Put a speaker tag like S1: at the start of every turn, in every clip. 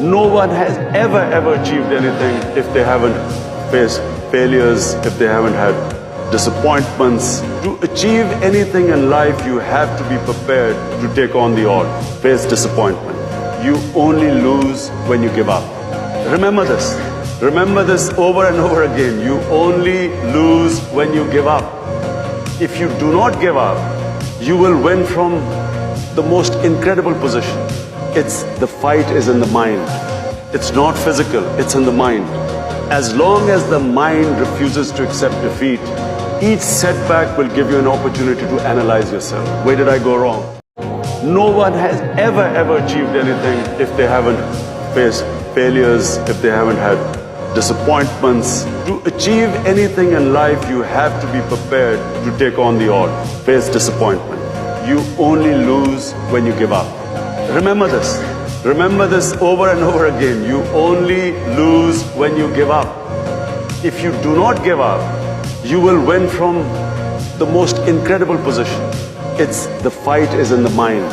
S1: No one has ever achieved anything if they haven't faced failures, if they haven't had disappointments. To achieve anything in life, you have to be prepared to take on the odds, face disappointment. You only lose when you give up. Remember this. Remember this over and over again. You only lose when you give up. If you do not give up, you will win from the most incredible position. The fight is in the mind. It's not physical, it's in the mind. As long as the mind refuses to accept defeat, each setback will give you an opportunity to analyze yourself. Where did I go wrong? No one has ever achieved anything if they haven't faced failures, if they haven't had disappointments. To achieve anything in life, you have to be prepared to take on the odds, face disappointment. You only lose when you give up. Remember this. Remember this over and over again. You only lose when you give up. If you do not give up, you will win from the most incredible position. The fight is in the mind.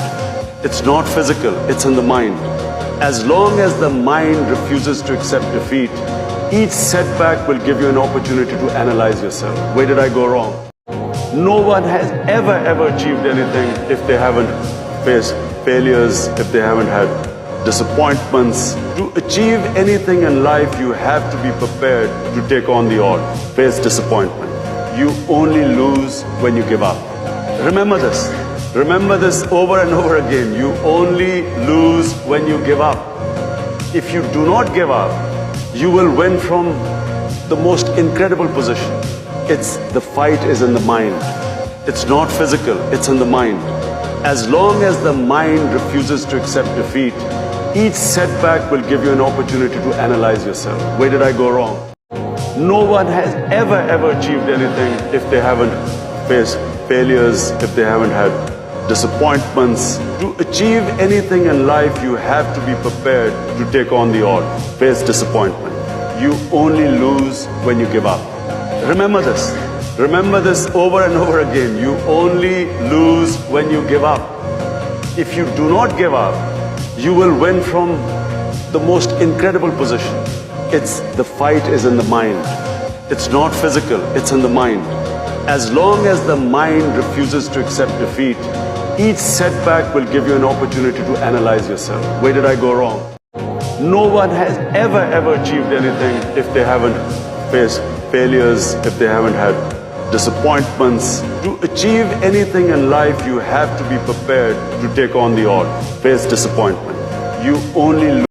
S1: It's not physical, it's in the mind. As long as the mind refuses to accept defeat, each setback will give you an opportunity to analyze yourself. Where did I go wrong? No one has ever achieved anything if they haven't faced failures, if they haven't had disappointments. To achieve anything in life, you have to be prepared to take on the odds, face disappointment. You only lose when you give up. Remember this. Remember this over and over again. You only lose when you give up. If you do not give up, you will win from the most incredible position. The fight is in the mind. It's not physical, it's in the mind. As long as the mind refuses to accept defeat, each setback will give you an opportunity to analyze yourself. Where did I go wrong? No one has ever achieved anything if they haven't faced failures, if they haven't had disappointments. To achieve anything in life, you have to be prepared to take on the odds, face disappointment. You only lose when you give up. Remember this. Remember this over and over again. You only lose when you give up. If you do not give up, you will win from the most incredible position. The fight is in the mind. It's not physical, it's in the mind. As long as the mind refuses to accept defeat, each setback will give you an opportunity to analyze yourself. Where did I go wrong? No one has ever achieved anything if they haven't faced failures, if they haven't had disappointments. To achieve anything in life, you have to be prepared to take on the odds, face disappointment. You only lose.